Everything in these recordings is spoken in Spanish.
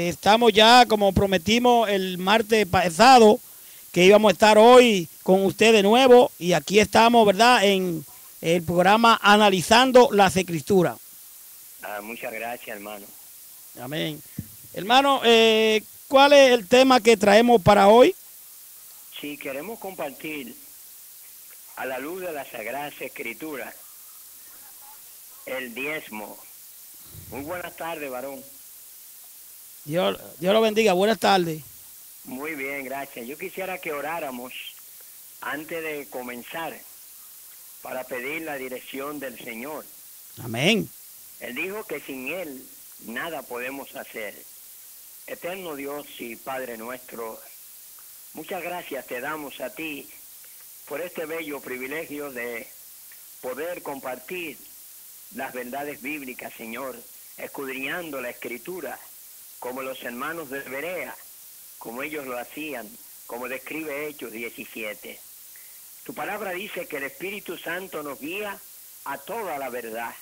Estamos ya, como prometimos el martes pasado, que íbamos a estar hoy con usted de nuevo, y aquí estamos, ¿verdad?, en el programa Analizando las Escrituras. Muchas gracias, hermano. Amén. Hermano, ¿cuál es el tema que traemos para hoy? Si queremos compartir a la luz de las Sagradas Escrituras el diezmo. Muy buenas tardes, varón. Dios lo bendiga. Buenas tardes. Muy bien, gracias. Yo quisiera que oráramos antes de comenzar para pedir la dirección del Señor. Amén. Él dijo que sin Él nada podemos hacer. Eterno Dios y Padre nuestro, muchas gracias te damos a ti por este bello privilegio de poder compartir las verdades bíblicas, Señor, escudriñando la Escritura, como los hermanos de Berea, como ellos lo hacían, como describe Hechos 17. Tu palabra dice que el Espíritu Santo nos guía a toda la verdad.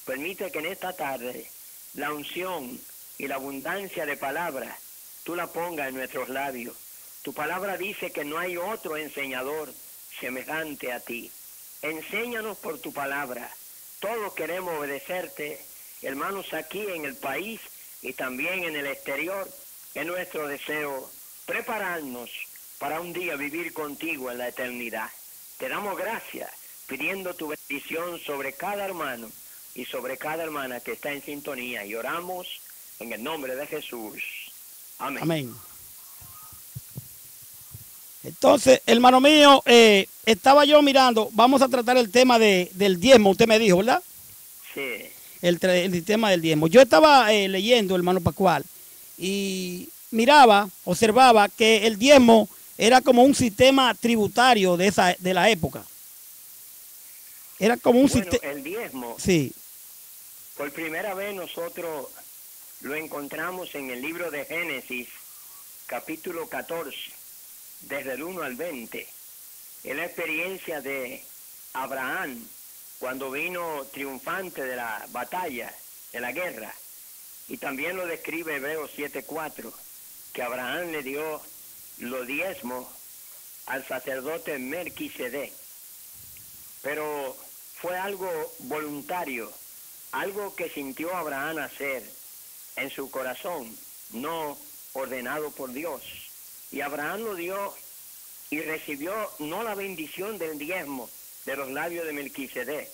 Permite que en esta tarde la unción y la abundancia de palabras tú la pongas en nuestros labios. Tu palabra dice que no hay otro enseñador semejante a ti. Enséñanos por tu palabra. Todos queremos obedecerte, hermanos, aquí en el país y también en el exterior. Es nuestro deseo prepararnos para un día vivir contigo en la eternidad. Te damos gracias, pidiendo tu bendición sobre cada hermano y sobre cada hermana que está en sintonía, y oramos en el nombre de Jesús. Amén. Amén. Entonces, hermano mío, estaba yo mirando, vamos a tratar el tema del diezmo, usted me dijo, ¿verdad? Sí. El tema del diezmo. Yo estaba leyendo, hermano Pascual, y miraba, observaba que el diezmo era como un sistema tributario de la época. Era como un sistema. El diezmo, sí, por primera vez nosotros lo encontramos en el libro de Génesis, capítulo 14, desde el 1 al 20. Es la experiencia de Abraham cuando vino triunfante de la batalla, de la guerra. Y también lo describe Hebreos 7:4, que Abraham le dio los diezmos al sacerdote Melquisedec. Pero fue algo voluntario, algo que sintió Abraham hacer en su corazón, no ordenado por Dios. Y Abraham lo dio y recibió no la bendición del diezmo de los labios de Melquisedec,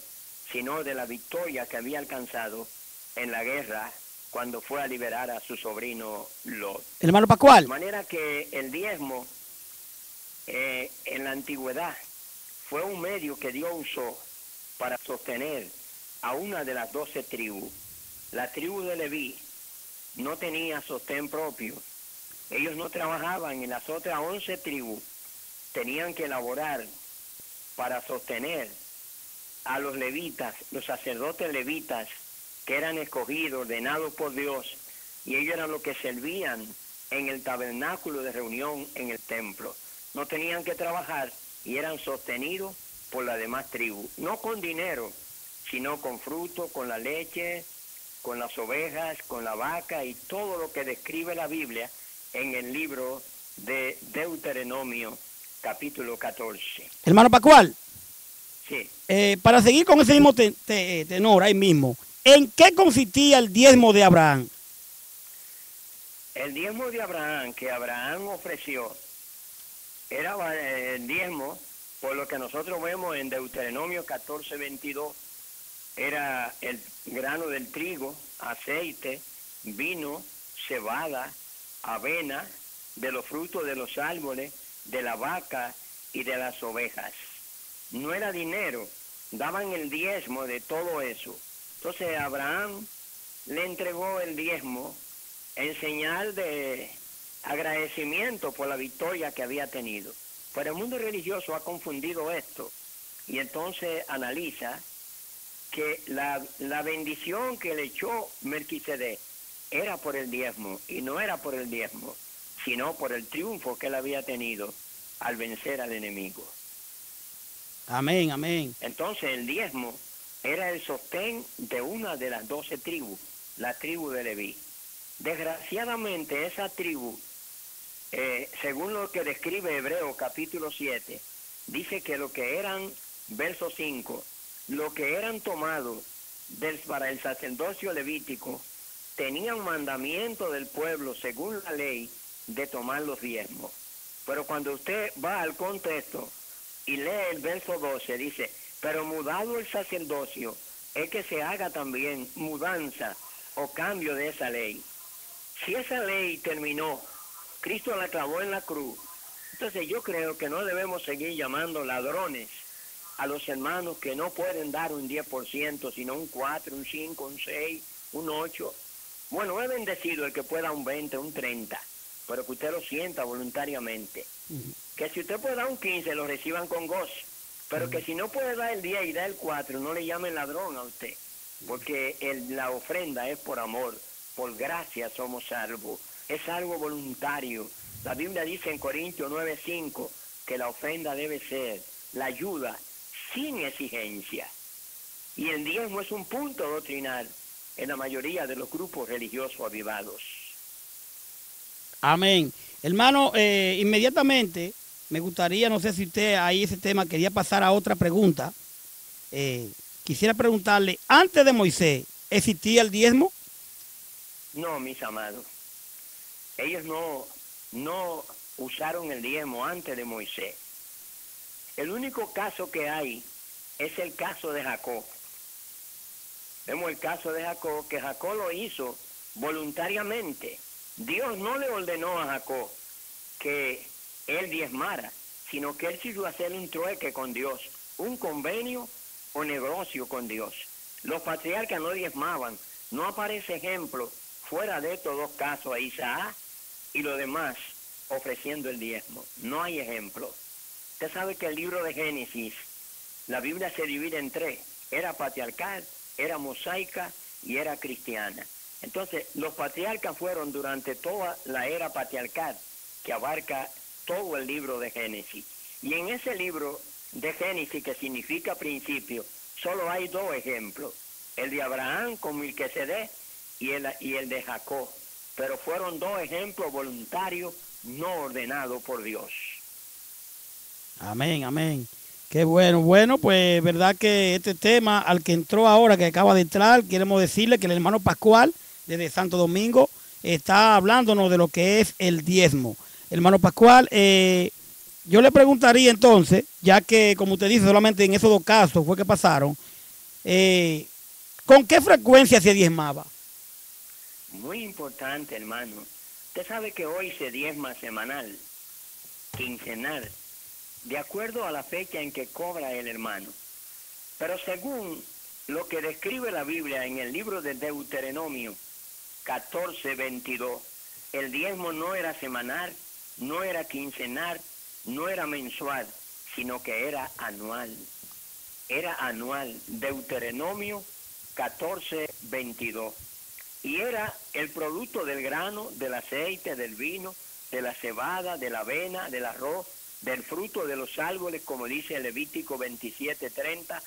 sino de la victoria que había alcanzado en la guerra cuando fue a liberar a su sobrino Lot. Hermano Pascual. De manera que el diezmo en la antigüedad fue un medio que Dios usó para sostener a una de las 12 tribus. La tribu de Leví no tenía sostén propio. Ellos no trabajaban, en las otras 11 tribus tenían que elaborar para sostener a los levitas, los sacerdotes levitas, que eran escogidos, ordenados por Dios, y ellos eran los que servían en el tabernáculo de reunión en el templo. No tenían que trabajar y eran sostenidos por las demás tribus, no con dinero, sino con fruto, con la leche, con las ovejas, con la vaca y todo lo que describe la Biblia en el libro de Deuteronomio, capítulo 14. Hermano Pascual. Sí. Para seguir con ese mismo tenor ahí mismo, ¿en qué consistía el diezmo de Abraham? El diezmo de Abraham que Abraham ofreció era el diezmo, por lo que nosotros vemos en Deuteronomio 14:22, era el grano del trigo, aceite, vino, cebada, avena, de los frutos de los árboles, de la vaca y de las ovejas. No era dinero, daban el diezmo de todo eso. Entonces Abraham le entregó el diezmo en señal de agradecimiento por la victoria que había tenido. Pero el mundo religioso ha confundido esto y entonces analiza que la bendición que le echó Melquisedec era por el diezmo, y no era por el diezmo, sino por el triunfo que él había tenido al vencer al enemigo. Amén, amén. Entonces el diezmo era el sostén de una de las 12 tribus, la tribu de Leví. Desgraciadamente esa tribu, según lo que describe Hebreo capítulo 7, dice que lo que eran, verso 5, lo que eran tomados para el sacerdocio levítico, tenían mandamiento del pueblo según la ley de tomar los diezmos. Pero cuando usted va al contexto y lee el verso 12, dice, pero mudado el sacerdocio, es que se haga también mudanza o cambio de esa ley. Si esa ley terminó, Cristo la clavó en la cruz, entonces yo creo que no debemos seguir llamando ladrones a los hermanos que no pueden dar un 10%, sino un 4, un 5, un 6, un 8. Bueno, es bendecido el que pueda un 20, un 30, pero que usted lo sienta voluntariamente. Que si usted puede dar un 15, lo reciban con gozo. Pero que si no puede dar el 10 y dar el 4, no le llamen ladrón a usted. Porque la ofrenda es por amor, por gracia somos salvos. Es algo voluntario. La Biblia dice en Corintios 9:5 que la ofrenda debe ser la ayuda sin exigencia. Y el diezmo es un punto doctrinal en la mayoría de los grupos religiosos avivados. Amén. Hermano, inmediatamente me gustaría, no sé si usted ahí ese tema quería pasar a otra pregunta. Quisiera preguntarle, antes de Moisés, ¿existía el diezmo? No, mis amados. Ellos no usaron el diezmo antes de Moisés. El único caso que hay es el caso de Jacob. Vemos el caso de Jacob, que Jacob lo hizo voluntariamente. Dios no le ordenó a Jacob que él diezmara, sino que él quiso hacer un trueque con Dios, un convenio o negocio con Dios. Los patriarcas no diezmaban. No aparece ejemplo fuera de estos dos casos, a Isaac y los demás ofreciendo el diezmo. No hay ejemplo. Usted sabe que el libro de Génesis, la Biblia se divide en tres. Era patriarcal, era mosaica y era cristiana. Entonces, los patriarcas fueron durante toda la era patriarcal, que abarca todo el libro de Génesis. Y en ese libro de Génesis, que significa principio, solo hay dos ejemplos. El de Abraham con Melquisedec y el de Jacob. Pero fueron dos ejemplos voluntarios, no ordenados por Dios. Amén, amén. Qué bueno. Bueno, pues verdad que este tema al que entró ahora, que acaba de entrar, queremos decirle que el hermano Pascual, desde Santo Domingo, está hablándonos de lo que es el diezmo. Hermano Pascual, yo le preguntaría entonces, ya que como usted dice, solamente en esos dos casos fue que pasaron, ¿con qué frecuencia se diezmaba? Muy importante, hermano. Usted sabe que hoy se diezma semanal, quincenal, de acuerdo a la fecha en que cobra el hermano. Pero según lo que describe la Biblia en el libro de Deuteronomio 14:22, el diezmo no era semanal, no era quincenal, no era mensual, sino que era anual. Era anual. Deuteronomio 14:22. Y era el producto del grano, del aceite, del vino, de la cebada, de la avena, del arroz, del fruto de los árboles, como dice el Levítico 27:30,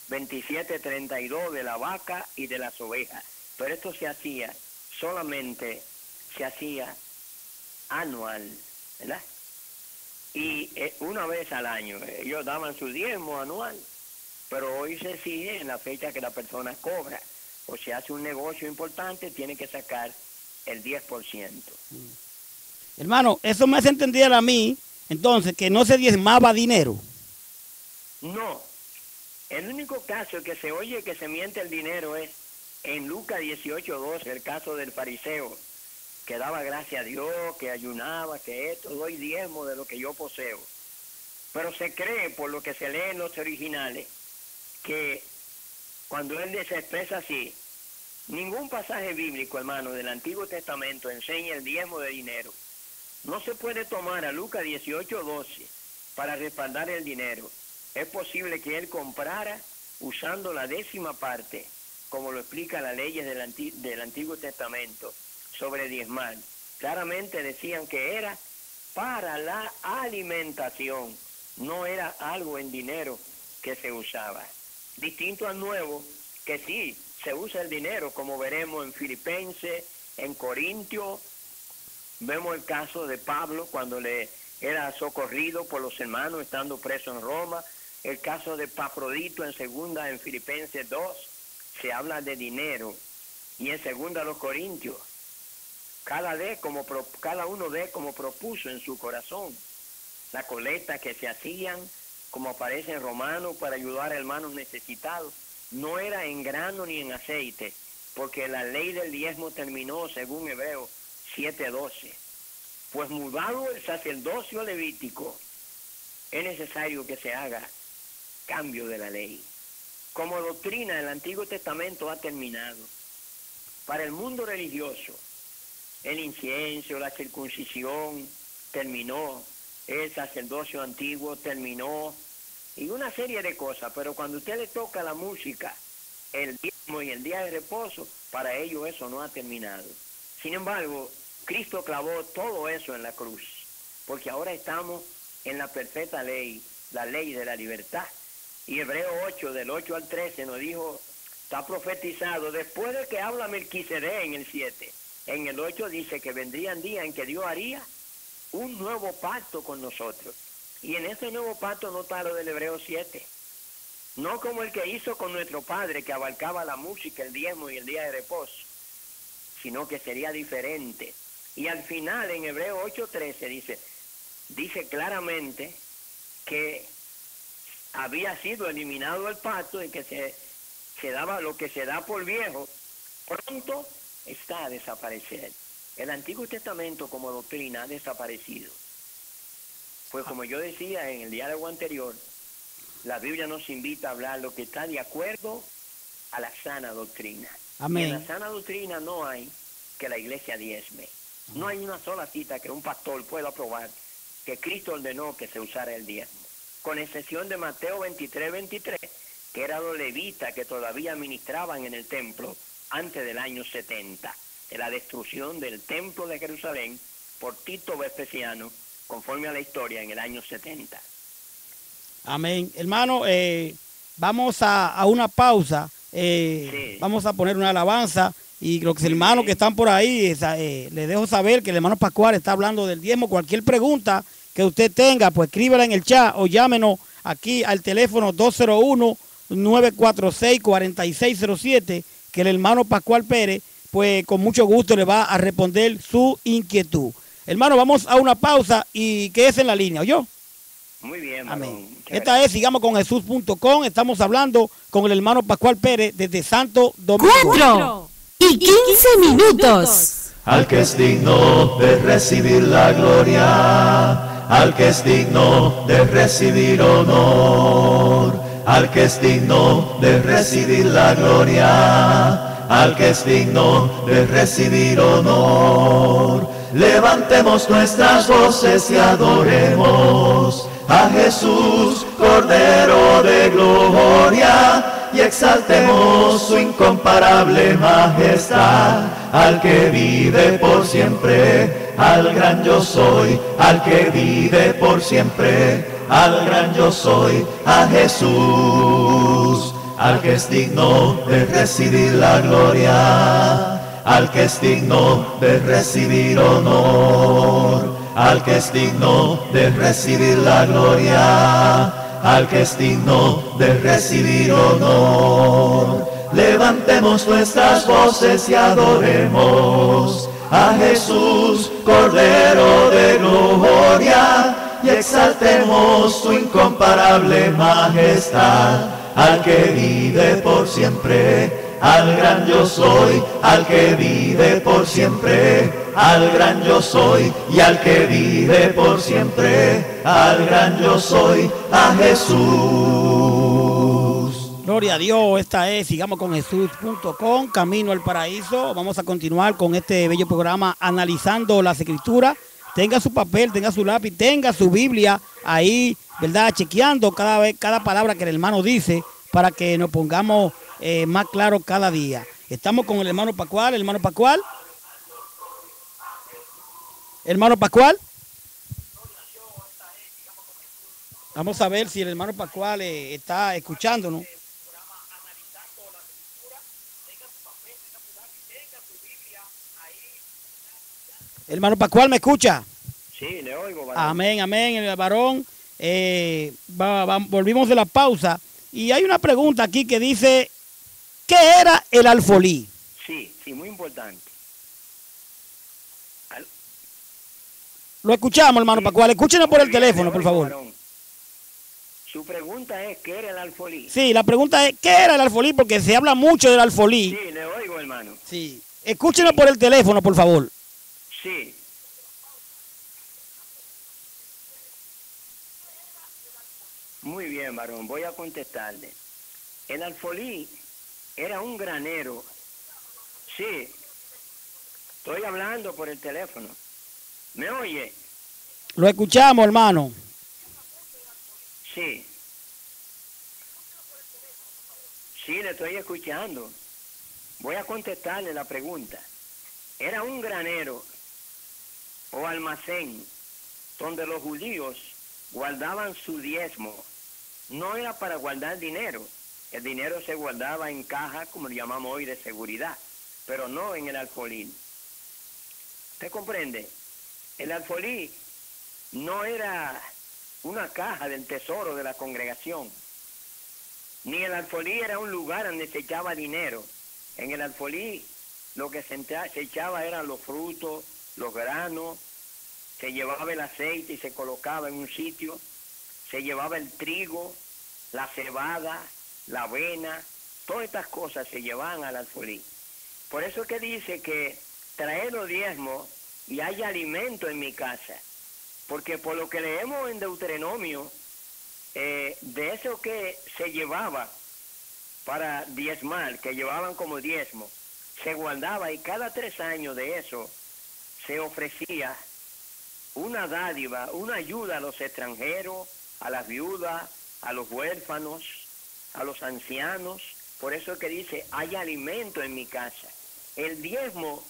27:32, de la vaca y de las ovejas. Pero esto solamente se hacía anual, ¿verdad? Y una vez al año. Ellos daban su diezmo anual, pero hoy se exige en la fecha que la persona cobra. O si hace un negocio importante, tiene que sacar el 10%. Hermano, eso me hace entender a mí, entonces, que no se diezmaba dinero. No. El único caso que se oye que se miente el dinero es en Lucas 18:12, el caso del fariseo, que daba gracia a Dios, que ayunaba, que esto, doy diezmo de lo que yo poseo. Pero se cree, por lo que se lee en los originales, que cuando él se expresa así, ningún pasaje bíblico, hermano, del Antiguo Testamento enseña el diezmo de dinero. No se puede tomar a Lucas 18:12 para respaldar el dinero. Es posible que él comprara usando la 10ª parte, como lo explica las leyes del Antiguo Testamento, sobre diezmar. Claramente decían que era para la alimentación, no era algo en dinero que se usaba. Distinto al nuevo, que sí se usa el dinero, como veremos en Filipenses, En Corintios vemos el caso de Pablo cuando le era socorrido por los hermanos estando preso en Roma. El caso de Epafrodito en Filipenses 2, se habla de dinero. Y en segunda los Corintios, cada uno ve como propuso en su corazón. La colecta que se hacían, como aparece en Romanos, para ayudar a hermanos necesitados, no era en grano ni en aceite, porque la ley del diezmo terminó según Hebreos 7:12. Pues mudado el sacerdocio levítico, es necesario que se haga cambio de la ley. Como doctrina, el Antiguo Testamento ha terminado. Para el mundo religioso, el incienso, la circuncisión terminó, el sacerdocio antiguo terminó, y una serie de cosas, pero cuando usted le toca la música, el diezmo y el día de reposo, para ellos eso no ha terminado. Sin embargo, Cristo clavó todo eso en la cruz, porque ahora estamos en la perfecta ley, la ley de la libertad. Y Hebreos 8, del 8 al 13, nos dijo, está profetizado, después de que habla Melquisedec en el 7, en el 8 dice que vendrían días en que Dios haría un nuevo pacto con nosotros. Y en ese nuevo pacto no está lo del Hebreo 7. No como el que hizo con nuestro Padre, que abarcaba la música, el diezmo y el día de reposo, sino que sería diferente. Y al final, en Hebreo 8:13, dice claramente que había sido eliminado el pacto y que se daba lo que se da por viejo, pronto está a desaparecer. El Antiguo Testamento como doctrina ha desaparecido. Pues como yo decía en el diálogo anterior, la Biblia nos invita a hablar lo que está de acuerdo a la sana doctrina. Amén. Y en la sana doctrina no hay que la iglesia diezme. No hay una sola cita que un pastor pueda aprobar que Cristo ordenó que se usara el diezmo. Con excepción de Mateo 23:23, que eran los levitas que todavía ministraban en el templo antes del año 70, de la destrucción del templo de Jerusalén por Tito Vespasiano, conforme a la historia, en el año 70. Amén. Hermano, vamos a una pausa. Sí. Vamos a poner una alabanza. Y los hermanos que están por ahí, les dejo saber que el hermano Pascual está hablando del diezmo. Cualquier pregunta que usted tenga, pues escríbela en el chat o llámenos aquí al teléfono 201-946-4607, que el hermano Pascual Pérez, pues con mucho gusto le va a responder su inquietud. Hermano, vamos a una pausa y quédese en la línea, ¿oyó? Muy bien, amén. Esta es Sigamos con Jesús.com. Estamos hablando con el hermano Pascual Pérez desde Santo Domingo. 4:15. Al que es digno de recibir la gloria, al que es digno de recibir honor, al que es digno de recibir la gloria, al que es digno de recibir honor. Levantemos nuestras voces y adoremos a Jesús, Cordero de gloria, y exaltemos su incomparable majestad, al que vive por siempre, al gran yo soy, al que vive por siempre, al gran yo soy, a Jesús, al que es digno de recibir la gloria, al que es digno de recibir honor, al que es digno de recibir la gloria, al que es digno de recibir honor. Levantemos nuestras voces y adoremos a Jesús, Cordero de gloria, y exaltemos su incomparable majestad, al que vive por siempre, al gran yo soy, al que vive por siempre, al gran yo soy, y al que vive por siempre, al gran yo soy, a Jesús. Gloria a Dios, esta es Sigamos con Jesús.com, Camino al Paraíso. Vamos a continuar con este bello programa analizando las Escrituras. Tenga su papel, tenga su lápiz, tenga su Biblia ahí, ¿verdad? Chequeando cada palabra que el hermano dice para que nos pongamos más claro cada día. Estamos con el hermano Pascual. Hermano Pascual. Hermano Pascual. Vamos a ver si el hermano Pascual está escuchándonos. Hermano Pascual, ¿me escucha? Sí, le oigo, varón. Amén, amén, el varón. Volvimos de la pausa y hay una pregunta aquí que dice, ¿qué era el alfolí? Sí, sí, muy importante. Lo escuchamos, hermano Sí. Pascual. Escúchenos por Muy el bien, teléfono, le por oigo, favor. varón. Su pregunta es, ¿qué era el alfolí? Sí, la pregunta es, ¿qué era el alfolí? Porque se habla mucho del alfolí. Sí, le oigo, hermano. Sí. Escúchenos por el teléfono, por favor. Sí. Muy bien, varón, voy a contestarle. El alfolí era un granero. Sí. Estoy hablando por el teléfono. ¿Me oye? Lo escuchamos, hermano. Sí. Sí, le estoy escuchando. Voy a contestarle la pregunta. Era un granero o almacén donde los judíos guardaban su diezmo. No era para guardar dinero. El dinero se guardaba en caja, como lo llamamos hoy, de seguridad, pero no en el alfolí. ¿Usted comprende? El alfolí no era una caja del tesoro de la congregación, ni el alfolí era un lugar donde se echaba dinero. En el alfolí lo que se echaba eran los frutos, los granos, se llevaba el aceite y se colocaba en un sitio, se llevaba el trigo, la cebada, la avena, todas estas cosas se llevaban al alfolí. Por eso es que dice que traed los diezmos y haya alimento en mi casa. Porque por lo que leemos en Deuteronomio, de eso que se llevaba para diezmar, que llevaban como diezmo, se guardaba y cada 3 años de eso se ofrecía una dádiva, una ayuda a los extranjeros, a las viudas, a los huérfanos, a los ancianos. Por eso es que dice, hay alimento en mi casa. El diezmo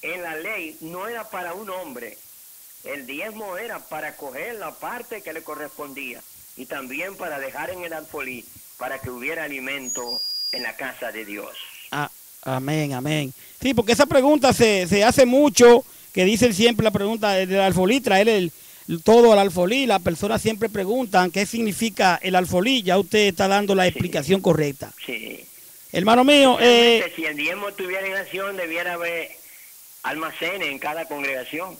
en la ley no era para un hombre, el diezmo era para coger la parte que le correspondía y también para dejar en el alfolí para que hubiera alimento en la casa de Dios. Amén, amén. Sí, porque esa pregunta se hace mucho, que dicen siempre la pregunta del alfolí, traer todo al alfolí. Las personas siempre preguntan qué significa el alfolí. Ya usted está dando la explicación correcta. Sí. Hermano mío, Si el diezmo estuviera en acción, debiera haber almacenes en cada congregación.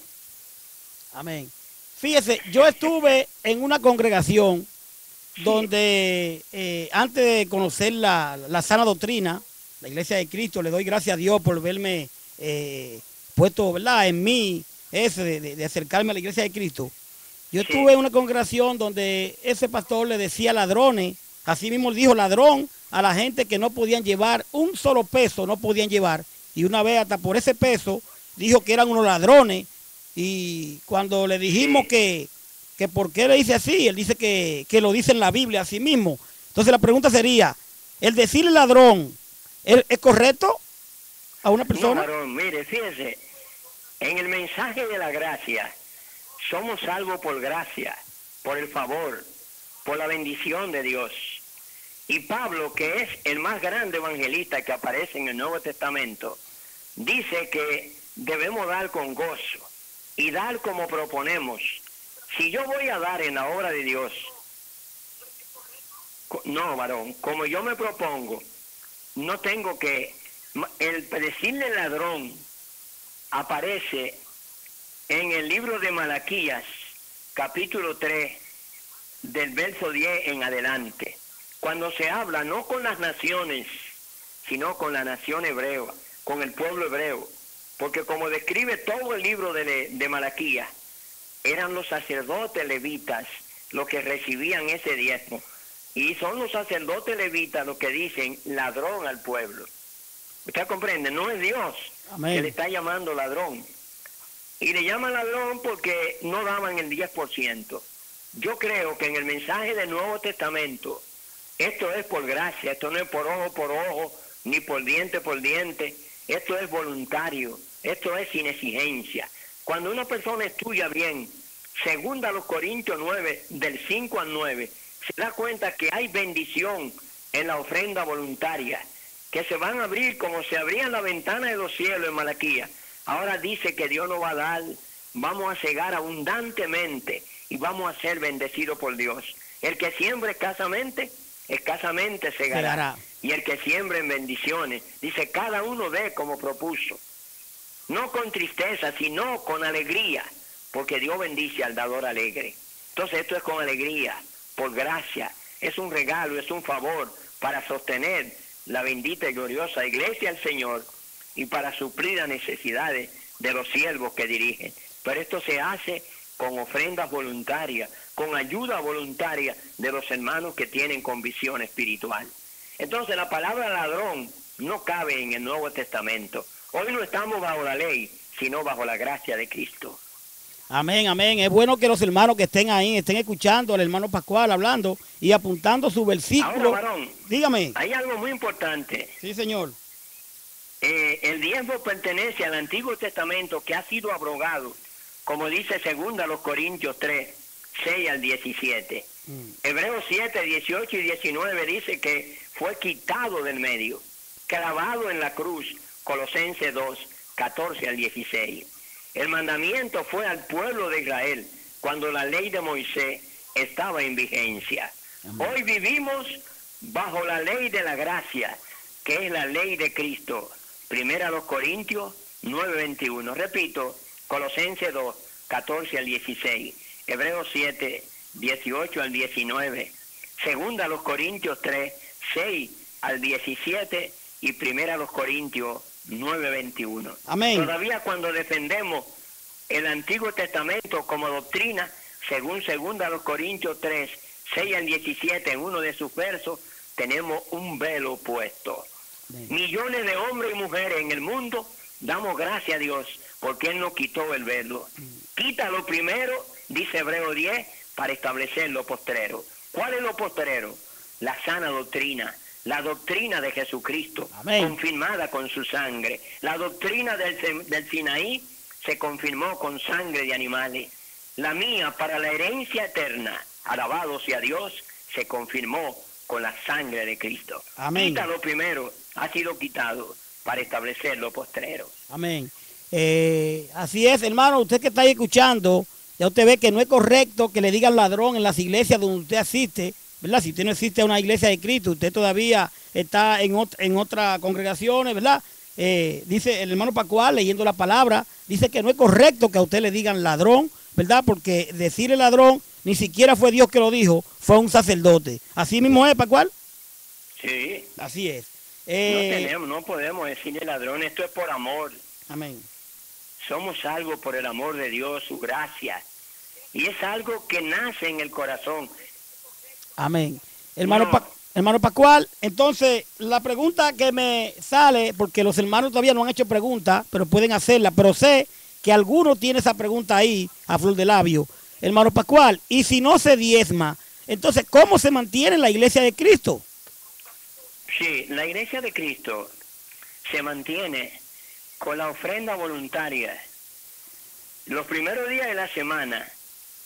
amén. Fíjese, yo estuve en una congregación donde antes de conocer la sana doctrina, la Iglesia de Cristo, le doy gracias a Dios por verme puesto, ¿verdad?, en mí, de acercarme a la Iglesia de Cristo. Yo estuve en una congregación donde ese pastor le decía ladrones, así mismo dijo ladrón a la gente que no podían llevar un solo peso, no podían llevar, y una vez hasta por ese peso dijo que eran unos ladrones, y cuando le dijimos que por qué le dice así, él dice que lo dice en la Biblia así mismo. Entonces la pregunta sería, ¿el decirle ladrón es correcto a una persona? No, varón, mire, fíjese, en el mensaje de la gracia, somos salvos por gracia, por el favor, por la bendición de Dios. Y Pablo, que es el más grande evangelista que aparece en el Nuevo Testamento, dice que debemos dar con gozo y dar como proponemos. Si yo voy a dar en la obra de Dios, no, varón, como yo me propongo, no tengo que... El decirle ladrón aparece en el libro de Malaquías, capítulo 3, del verso 10 en adelante, cuando se habla no con las naciones, sino con la nación hebrea, con el pueblo hebreo, porque como describe todo el libro de Malaquías, eran los sacerdotes levitas los que recibían ese diezmo, y son los sacerdotes levitas los que dicen ladrón al pueblo. ¿Usted comprende? No es Dios que le está llamando ladrón. Y le llaman ladrón porque no daban el 10%. Yo creo que en el mensaje del Nuevo Testamento, esto es por gracia, esto no es por ojo, ni por diente, esto es voluntario, esto es sin exigencia. Cuando una persona estudia bien, segunda a los Corintios 9, del 5 al 9, se da cuenta que hay bendición en la ofrenda voluntaria, que se van a abrir como se abrían las ventanas de los cielos en Malaquías, Ahora dice que Dios nos va a dar, vamos a cegar abundantemente y vamos a ser bendecidos por Dios. El que siembra escasamente segará. Segará. Y el que siembra en bendiciones, dice, cada uno dé como propuso. No con tristeza, sino con alegría, porque Dios bendice al dador alegre. Entonces esto es con alegría, por gracia. Es un regalo, es un favor para sostener la bendita y gloriosa iglesia del Señor y para suplir las necesidades de los siervos que dirigen. Pero esto se hace con ofrendas voluntarias, con ayuda voluntaria de los hermanos que tienen convicción espiritual. Entonces la palabra ladrón no cabe en el Nuevo Testamento. Hoy no estamos bajo la ley, sino bajo la gracia de Cristo. Amén, amén. Es bueno que los hermanos que estén ahí estén escuchando al hermano Pascual hablando y apuntando su versículo. Ahora, varón, dígame. hay algo muy importante. Sí, señor. El diezmo pertenece al Antiguo Testamento que ha sido abrogado, como dice 2 Corintios 3, 6 al 17. Hebreos 7, 18 y 19 dice que fue quitado del medio, clavado en la cruz. Colosenses 2, 14 al 16. El mandamiento fue al pueblo de Israel cuando la ley de Moisés estaba en vigencia. Amén. Hoy vivimos bajo la ley de la gracia, que es la ley de Cristo. 1 Corintios 9, 21. Repito, Colosenses 2, 14 al 16. Hebreos 7, 18 al 19. 2 Corintios 3, 6 al 17 y 1 Corintios 9:21. Amén. Todavía cuando defendemos el Antiguo Testamento como doctrina, según 2 Corintios 3, 6 al 17, en uno de sus versos, tenemos un velo puesto. Amén. Millones de hombres y mujeres en el mundo damos gracias a Dios porque Él nos quitó el velo. Quita lo primero, dice Hebreo 10, para establecer lo postrero. ¿Cuál es lo postrero? La sana doctrina. La doctrina de Jesucristo, amén, confirmada con su sangre. La doctrina del Sinaí se confirmó con sangre de animales. La mía para la herencia eterna, alabado sea Dios, se confirmó con la sangre de Cristo. Amén. Quita lo primero, ha sido quitado para establecer lo postrero. Amén. Así es, hermano, usted que está ahí escuchando, ya usted ve que no es correcto que le digan ladrón en las iglesias donde usted asiste, ¿verdad? Si usted no existe a una iglesia de Cristo, usted todavía está en otras congregaciones, ¿verdad? Dice el hermano Pascual, leyendo la palabra, dice que no es correcto que a usted le digan ladrón, ¿verdad? Porque decirle ladrón ni siquiera fue Dios que lo dijo, fue un sacerdote. ¿Así mismo es, Pascual? Sí. Así es. No podemos decirle ladrón, esto es por amor. Amén. Somos salvos por el amor de Dios, su gracia. Y es algo que nace en el corazón. Amén. Hermano Pascual, entonces la pregunta que me sale, porque los hermanos todavía no han hecho pregunta, pero pueden hacerla, pero sé que alguno tiene esa pregunta ahí a flor de labio. Hermano Pascual, y si no se diezma, entonces ¿cómo se mantiene la iglesia de Cristo? Sí, la iglesia de Cristo se mantiene con la ofrenda voluntaria. Los primeros días de la semana,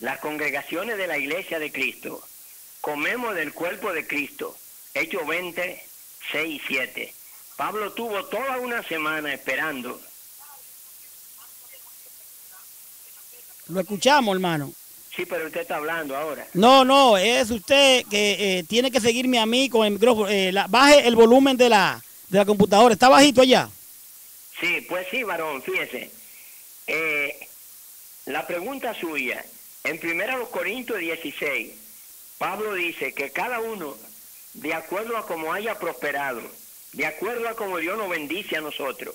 las congregaciones de la iglesia de Cristo comemos del cuerpo de Cristo. Hechos 20, 6 y 7. Pablo tuvo toda una semana esperando. Lo escuchamos, hermano. Sí, pero usted está hablando ahora. No, es usted que tiene que seguirme a mí con el micrófono. Baje el volumen de la computadora. ¿Está bajito allá? Sí, pues sí, varón, fíjese. La pregunta suya, en 1 Corintios 16, Pablo dice que cada uno, de acuerdo a como haya prosperado, de acuerdo a como Dios nos bendice a nosotros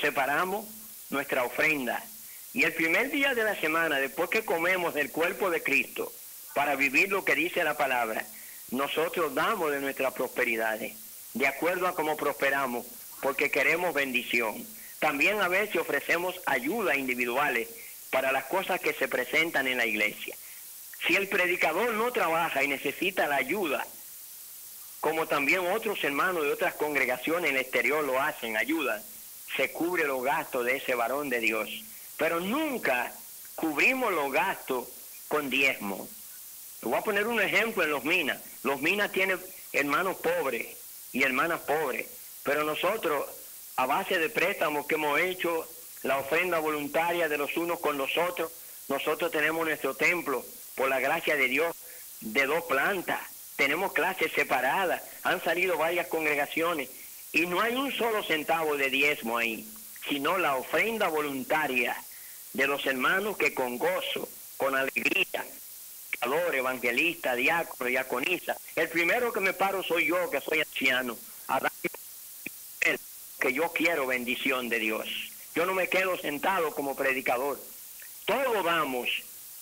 separamos nuestra ofrenda. Y el primer día de la semana, después que comemos del cuerpo de Cristo, para vivir lo que dice la palabra, nosotros damos de nuestras prosperidades, de acuerdo a cómo prosperamos, porque queremos bendición. También a veces ofrecemos ayudas individuales para las cosas que se presentan en la iglesia. Si el predicador no trabaja y necesita la ayuda, como también otros hermanos de otras congregaciones en el exterior lo hacen, ayudan, se cubre los gastos de ese varón de Dios. Pero nunca cubrimos los gastos con diezmo. Le voy a poner un ejemplo en Los Minas. Los Minas tienen hermanos pobres y hermanas pobres, pero nosotros, a base de préstamos que hemos hecho la ofrenda voluntaria de los unos con los otros. Nosotros tenemos nuestro templo, por la gracia de Dios, de 2 plantas. Tenemos clases separadas, han salido varias congregaciones y no hay un solo centavo de diezmo ahí, sino la ofrenda voluntaria de los hermanos que con gozo, con alegría, calor, evangelista, diácono, diaconisa. El primero que me paro soy yo, que soy anciano, a dar que yo quiero bendición de Dios. Yo no me quedo sentado como predicador. Todos vamos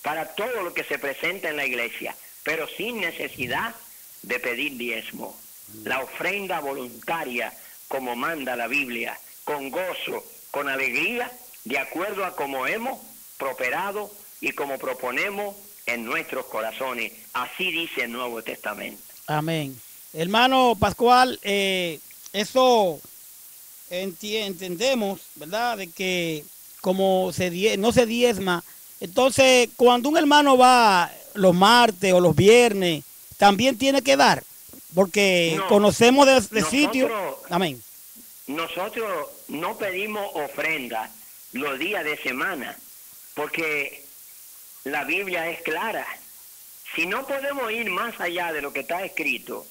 para todo lo que se presenta en la iglesia, pero sin necesidad de pedir diezmo. La ofrenda voluntaria, como manda la Biblia, con gozo, con alegría, de acuerdo a como hemos prosperado y como proponemos en nuestros corazones. Así dice el Nuevo Testamento. Amén. Hermano Pascual, eso entendemos, ¿verdad? De que como no se diezma, entonces cuando un hermano va los martes o los viernes, también tiene que dar, porque No, conocemos de sitios. Amén. Nosotros no pedimos ofrenda los días de semana, porque la Biblia es clara. Si no podemos ir más allá de lo que está escrito,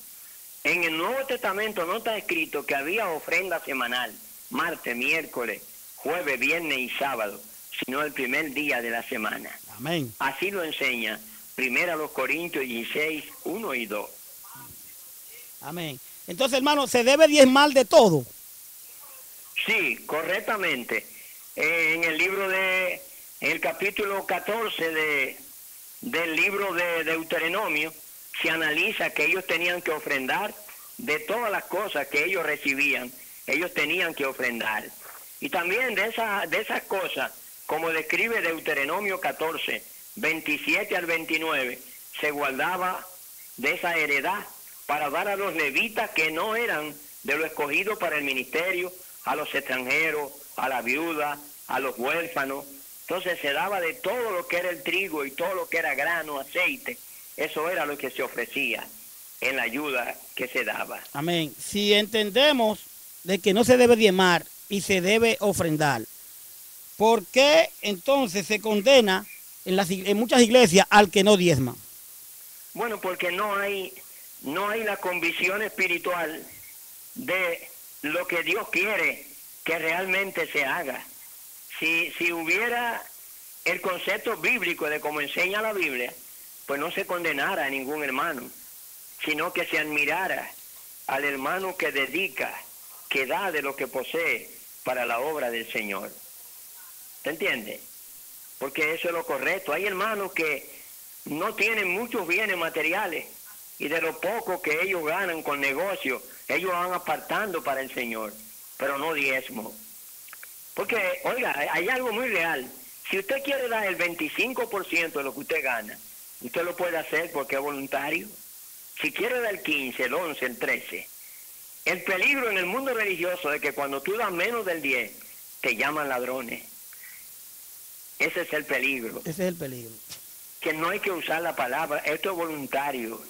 en el Nuevo Testamento no está escrito que había ofrenda semanal, martes, miércoles, jueves, viernes y sábado, sino el primer día de la semana. Amén. Así lo enseña 1 Corintios 16, 1 y 2. Amén. Entonces, hermano, ¿se debe diezmar de todo? Sí, correctamente. En el capítulo 14 del libro de Deuteronomio, se analiza que ellos tenían que ofrendar de todas las cosas que ellos recibían, ellos tenían que ofrendar. Y también de esas cosas, como describe Deuteronomio 14, 27 al 29, se guardaba de esa heredad para dar a los levitas que no eran de lo escogido para el ministerio, a los extranjeros, a la viuda, a los huérfanos. Entonces se daba de todo lo que era el trigo y todo lo que era grano, aceite. Eso era lo que se ofrecía en la ayuda que se daba. Amén. Si entendemos de que no se debe diezmar y se debe ofrendar, ¿por qué entonces se condena en muchas iglesias al que no diezma? Bueno, porque no hay la convicción espiritual de lo que Dios quiere que realmente se haga. Si hubiera el concepto bíblico de cómo enseña la Biblia, pues no se condenara a ningún hermano, sino que se admirara al hermano que dedica, que da de lo que posee para la obra del Señor. ¿Te entiendes? Porque eso es lo correcto. Hay hermanos que no tienen muchos bienes materiales y de lo poco que ellos ganan con negocios, ellos van apartando para el Señor, pero no diezmo. Porque, oiga, hay algo muy real. Si usted quiere dar el 25% de lo que usted gana, usted lo puede hacer porque es voluntario. Si quiere dar el 15, el 11, el 13, el peligro en el mundo religioso es que cuando tú das menos del 10, te llaman ladrones. Ese es el peligro. Ese es el peligro. Que no hay que usar la palabra, esto es voluntario.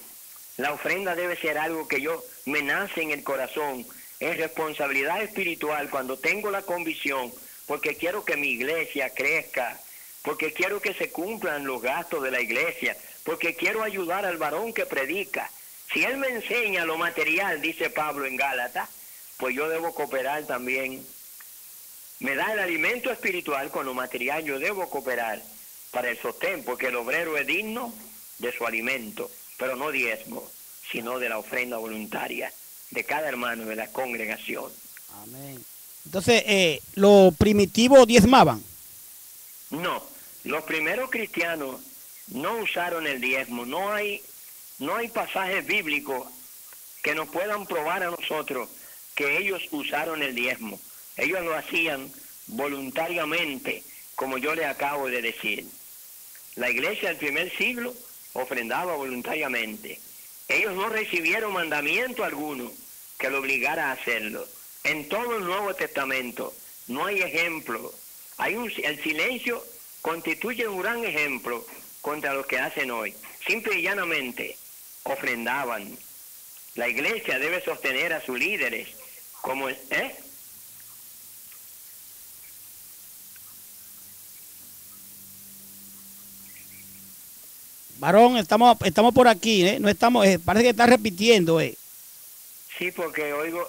La ofrenda debe ser algo que me nace en el corazón. Es responsabilidad espiritual cuando tengo la convicción, porque quiero que mi iglesia crezca, porque quiero que se cumplan los gastos de la iglesia, porque quiero ayudar al varón que predica. Si él me enseña lo material, dice Pablo en Gálatas, pues yo debo cooperar también. Me da el alimento espiritual con lo material, yo debo cooperar para el sostén, porque el obrero es digno de su alimento, pero no diezmo, sino de la ofrenda voluntaria de cada hermano de la congregación. Amén. Entonces, ¿los primitivos diezmaban? No, los primeros cristianos no usaron el diezmo. No hay pasajes bíblicos que nos puedan probar a nosotros que ellos usaron el diezmo. Ellos lo hacían voluntariamente, como yo les acabo de decir. La iglesia del primer siglo ofrendaba voluntariamente. Ellos no recibieron mandamiento alguno que lo obligara a hacerlo. En todo el Nuevo Testamento no hay ejemplo. El silencio constituye un gran ejemplo contra lo que hacen hoy. Simple y llanamente ofrendaban. La iglesia debe sostener a sus líderes como Varón, estamos por aquí, no estamos, parece que está repitiendo, Sí, porque oigo...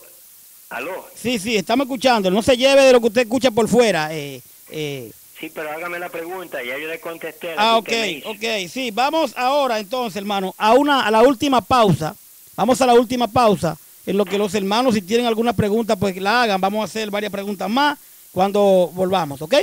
¿Aló? Sí, estamos escuchando, no se lleve de lo que usted escucha por fuera. Sí, pero hágame la pregunta, ya yo le contesté. La que ok, sí, vamos ahora entonces, hermano, a la última pausa. Vamos a la última pausa, en lo que los hermanos, si tienen alguna pregunta, pues la hagan. Vamos a hacer varias preguntas más cuando volvamos, ¿ok?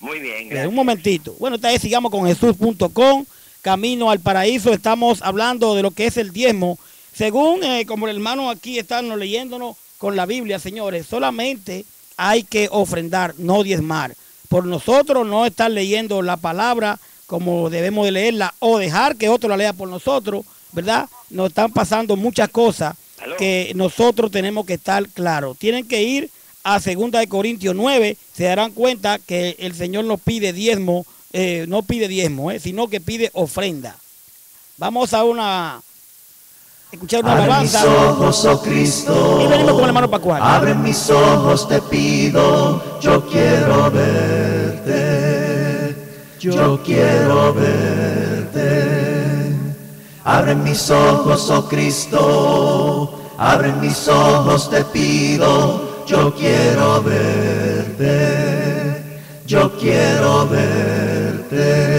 Muy bien, gracias. Un momentito. Bueno, entonces sigamos con Jesús.com, Camino al Paraíso. Estamos hablando de lo que es el diezmo. Según, como el hermano aquí está leyéndonos con la Biblia, señores, solamente hay que ofrendar, no diezmar. Por nosotros no estar leyendo la palabra como debemos de leerla o dejar que otro la lea por nosotros, ¿verdad? Nos están pasando muchas cosas que nosotros tenemos que estar claros. Tienen que ir a 2 de Corintios 9, se darán cuenta que el Señor nos pide diezmo, no pide diezmo, sino que pide ofrenda. Vamos a escuchar una alabanza. Abre mis ojos, oh Cristo, y venimos con el hermano Pascual. Abre mis ojos, te pido, yo quiero verte, yo quiero verte. Abre mis ojos, oh Cristo, abre mis ojos, te pido, yo quiero verte, yo quiero verte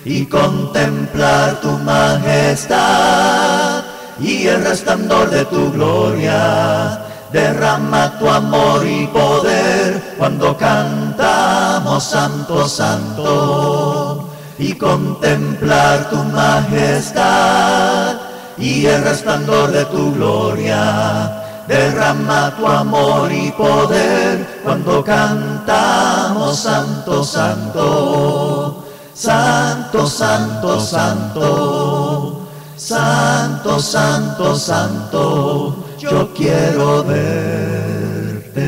y contemplar tu majestad y el resplandor de tu gloria. Derrama tu amor y poder cuando cantamos Santo, Santo, y contemplar tu majestad y el resplandor de tu gloria. Derrama tu amor y poder cuando cantamos Santo, Santo, Santo, Santo, Santo. Santo, Santo, Santo, yo quiero verte.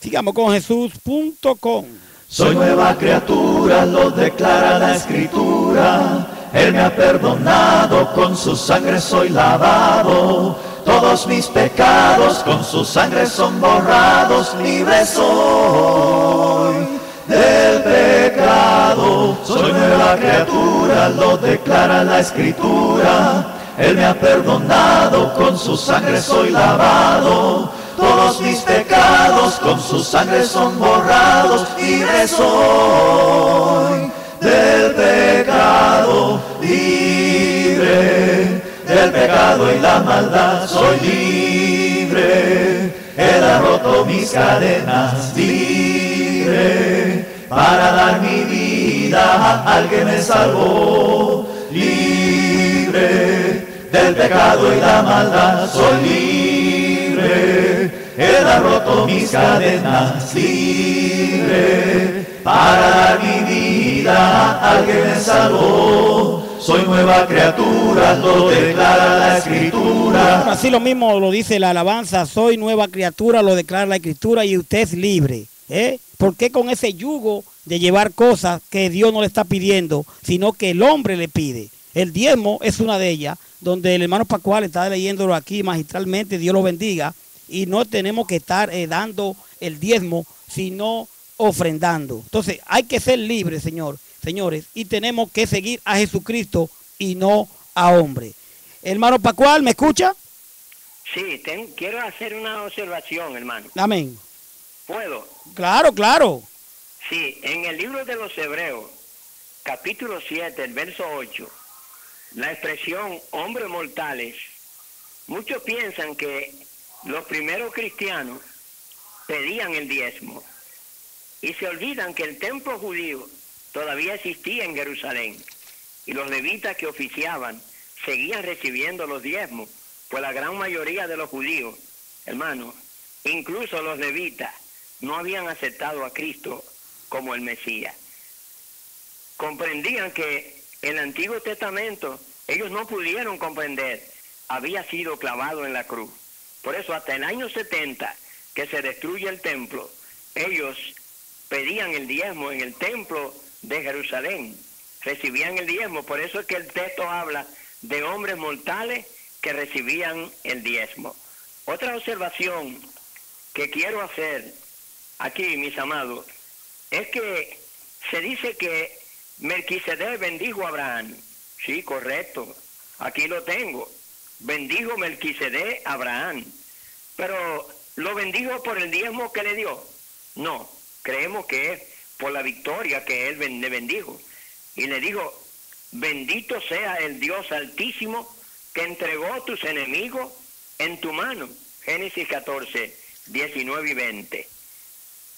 Sigamos con Jesús.com. Soy nueva criatura, lo declara la Escritura. Él me ha perdonado, con su sangre soy lavado. Todos mis pecados con su sangre son borrados. Libre soy del pecado, soy nueva criatura, lo declara la Escritura. Él me ha perdonado, con su sangre soy lavado. Todos mis pecados con su sangre son borrados. Libre soy del pecado, libre del pecado y la maldad. Soy libre, Él ha roto mis cadenas. Libre para dar mi vida al que me salvó. Libre del pecado y la maldad. Soy libre, Él ha roto mis cadenas. Libre para dar mi vida al que me salvó. Soy nueva criatura, lo declara la Escritura. Así lo mismo lo dice la alabanza. Soy nueva criatura, lo declara la Escritura, y usted es libre. ¿Por qué con ese yugo de llevar cosas que Dios no le está pidiendo, sino que el hombre le pide? El diezmo es una de ellas, donde el hermano Pascual está leyéndolo aquí magistralmente. Dios lo bendiga. Y no tenemos que estar dando el diezmo, sino ofrendando. Entonces hay que ser libres, señores, y tenemos que seguir a Jesucristo y no a hombre. Hermano Pascual, ¿me escucha? Sí, quiero hacer una observación, hermano. Amén. ¿Puedo? Claro, claro. Sí, en el libro de los Hebreos, capítulo 7, el verso 8, la expresión hombres mortales, muchos piensan que los primeros cristianos pedían el diezmo y se olvidan que el templo judío todavía existía en Jerusalén y los levitas que oficiaban seguían recibiendo los diezmos, pues la gran mayoría de los judíos, hermanos, incluso los levitas, no habían aceptado a Cristo como el Mesías. Comprendían que el Antiguo Testamento, ellos no pudieron comprender, había sido clavado en la cruz. Por eso hasta el año 70, que se destruye el templo, ellos pedían el diezmo en el templo de Jerusalén, recibían el diezmo. Por eso es que el texto habla de hombres mortales que recibían el diezmo. Otra observación que quiero hacer aquí, mis amados, es que se dice que Melquisedec bendijo a Abraham. Sí, correcto. Aquí lo tengo. Bendijo Melquisedec a Abraham. Pero, ¿lo bendijo por el diezmo que le dio? No, creemos que es por la victoria que él le bendijo. Y le dijo, bendito sea el Dios Altísimo que entregó tus enemigos en tu mano. Génesis 14, 19 y 20.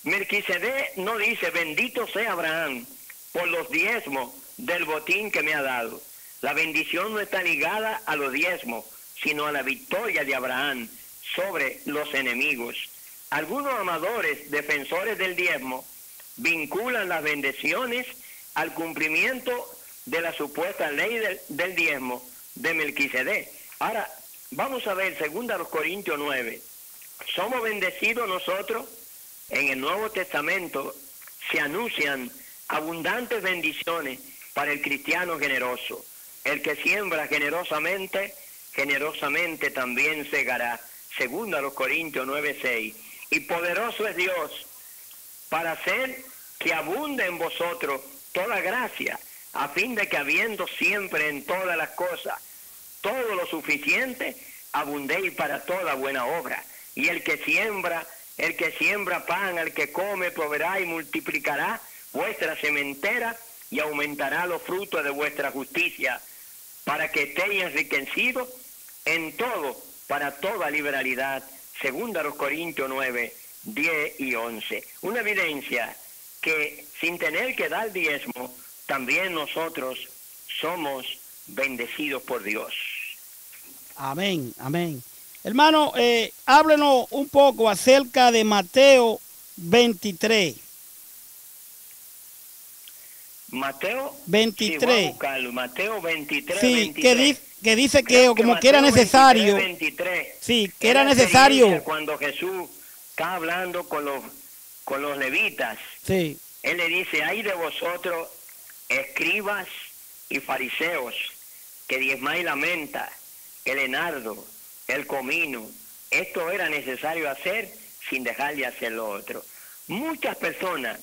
Melquisedec no dice, bendito sea Abraham por los diezmos del botín que me ha dado. La bendición no está ligada a los diezmos, sino a la victoria de Abraham sobre los enemigos. Algunos amadores, defensores del diezmo, vinculan las bendiciones al cumplimiento de la supuesta ley del diezmo de Melquisedec. Ahora, vamos a ver 2 Corintios 9. ¿Somos bendecidos nosotros? En el Nuevo Testamento se anuncian abundantes bendiciones para el cristiano generoso. El que siembra generosamente, generosamente también segará. 2 Corintios 9:6. Y poderoso es Dios para hacer que abunde en vosotros toda gracia, a fin de que habiendo siempre en todas las cosas todo lo suficiente, abundéis para toda buena obra. Y el que siembra pan, el que come, proveerá y multiplicará vuestra sementera y aumentará los frutos de vuestra justicia, para que estéis enriquecidos en todo, para toda liberalidad. 2 Corintios 9, 10 y 11. Una evidencia que sin tener que dar diezmo, también nosotros somos bendecidos por Dios. Amén, amén. Hermano, háblenos un poco acerca de Mateo 23. Mateo 23. Sí, voy a buscarlo. Mateo 23, sí, 23. Que dice que como que era necesario. 23, sí, que era necesario. Cuando Jesús está hablando con los levitas, sí, él le dice, ay de vosotros, escribas y fariseos, que diezmáis la menta, el enardo, el comino. Esto era necesario hacer sin dejar de hacer lo otro. Muchas personas